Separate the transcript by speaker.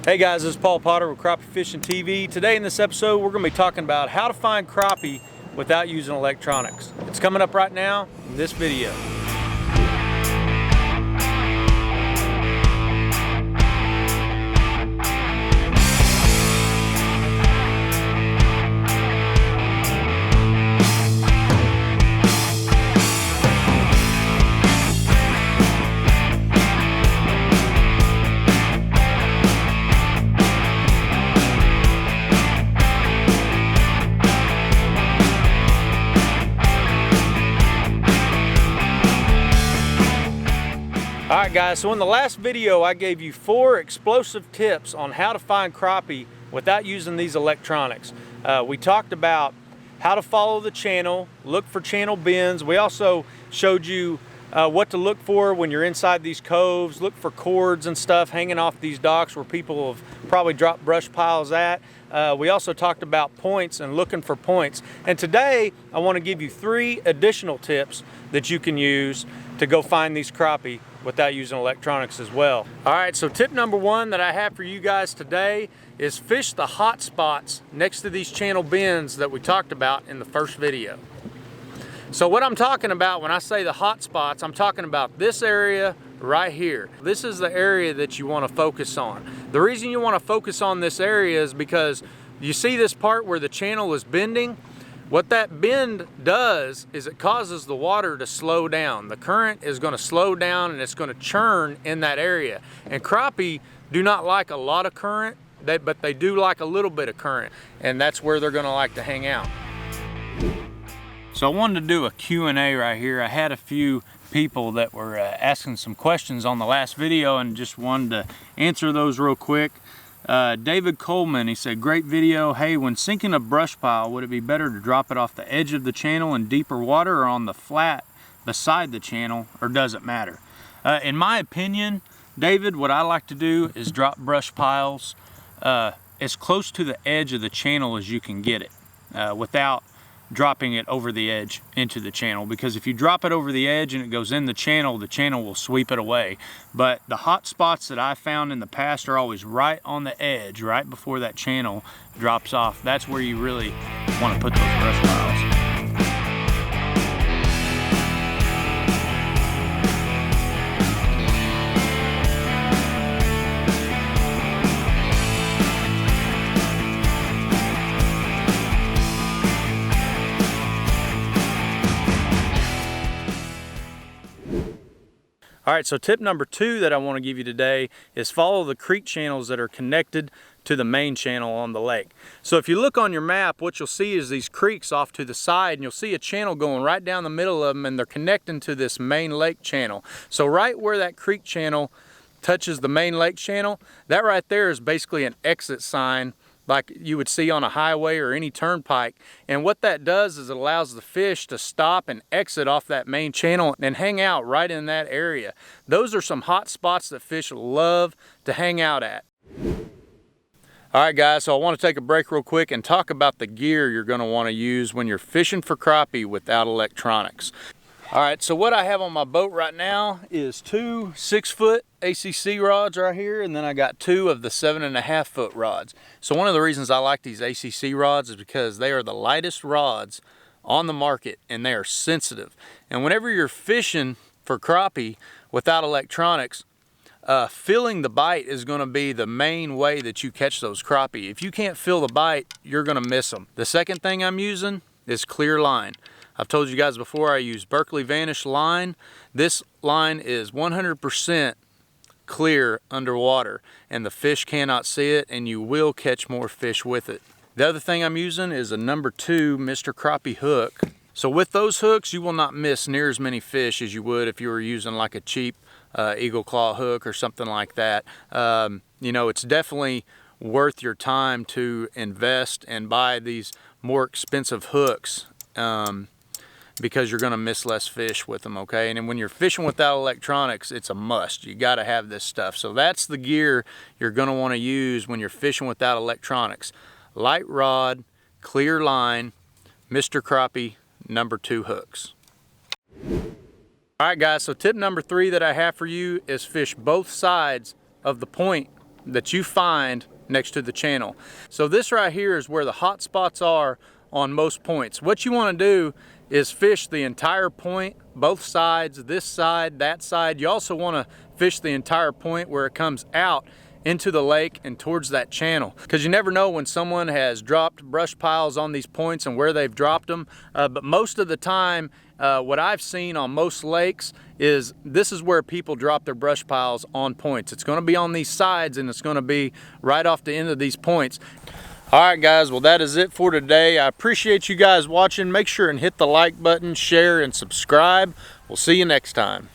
Speaker 1: Hey guys, this is Paul Potter with Crappie Fishing TV. Today in this episode, we're going to be talking about how to find crappie without using electronics. It's coming up right now in this video. Alright guys, so in the last video I gave you 4 explosive tips on how to find crappie without using these electronics. We talked about how to follow the channel, look for channel bends. We also showed you what to look for when you're inside these coves, look for cords and stuff hanging off these docks where people have probably dropped brush piles at. We also talked about points and looking for points. And today I want to give you 3 additional tips that you can use to go find these crappie without using electronics as well. All right, so tip number 1 that I have for you guys today is fish the hot spots next to these channel bends that we talked about in the first video. So what I'm talking about when I say the hot spots, I'm talking about this area right here. This is the area that you want to focus on. The reason you want to focus on this area is because you see this part where the channel is bending. What that bend does is it causes the water to slow down. The current is going to slow down and it's going to churn in that area. And crappie do not like a lot of current, but they do like a little bit of current. And that's where they're going to like to hang out. So I wanted to do a Q&A right here. I had a few people that were asking some questions on the last video and just wanted to answer those real quick. David Coleman, he said, great video. Hey, when sinking a brush pile, would it be better to drop it off the edge of the channel in deeper water or on the flat beside the channel, or does it matter? In my opinion, David, what I like to do is drop brush piles as close to the edge of the channel as you can get it without dropping it over the edge into the channel, because if you drop it over the edge and it goes in the channel will sweep it away. But the hot spots that I found in the past are always right on the edge, right before that channel drops off. That's where you really want to put those brush piles. All right, so tip number 2 that I want to give you today is follow the creek channels that are connected to the main channel on the lake. So if you look on your map, what you'll see is these creeks off to the side, and you'll see a channel going right down the middle of them, and they're connecting to this main lake channel. So right where that creek channel touches the main lake channel, that right there is basically an exit sign like you would see on a highway or any turnpike. And what that does is it allows the fish to stop and exit off that main channel and hang out right in that area. Those are some hot spots that fish love to hang out at. All right guys, so I want to take a break real quick and talk about the gear you're going to want to use when you're fishing for crappie without electronics. All right, so what I have on my boat right now is 2 6-foot ACC rods right here, and then I got 2 of the 7.5-foot rods. So one of the reasons I like these ACC rods is because they are the lightest rods on the market and they are sensitive. And whenever you're fishing for crappie without electronics, feeling the bite is going to be the main way that you catch those crappie. If you can't feel the bite, you're going to miss them. The second thing I'm using is clear line. I've told you guys before I use Berkeley Vanish line. This line is 100% clear underwater and the fish cannot see it, and you will catch more fish with it. The other thing I'm using is a number 2 Mr. Crappie hook. So with those hooks, you will not miss near as many fish as you would if you were using like a cheap Eagle Claw hook or something like that. You know, it's definitely worth your time to invest and buy these more expensive hooks. Because you're going to miss less fish with them, okay? And then when you're fishing without electronics, it's a must. You got to have this stuff. So that's the gear you're going to want to use when you're fishing without electronics. Light rod, clear line, Mr. Crappie number 2 hooks. All right guys, so tip number 3 that I have for you is fish both sides of the point that you find next to the channel. So this right here is where the hot spots are on most points. What you want to do is fish the entire point, both sides, this side, that side. You also want to fish the entire point where it comes out into the lake and towards that channel, because you never know when someone has dropped brush piles on these points and where they've dropped them. But most of the time, what I've seen on most lakes is this is where people drop their brush piles on points. It's going to be on these sides, and it's going to be right off the end of these points. All right, guys, well, that is it for today. I appreciate you guys watching. Make sure and hit the like button, share, and subscribe. We'll see you next time.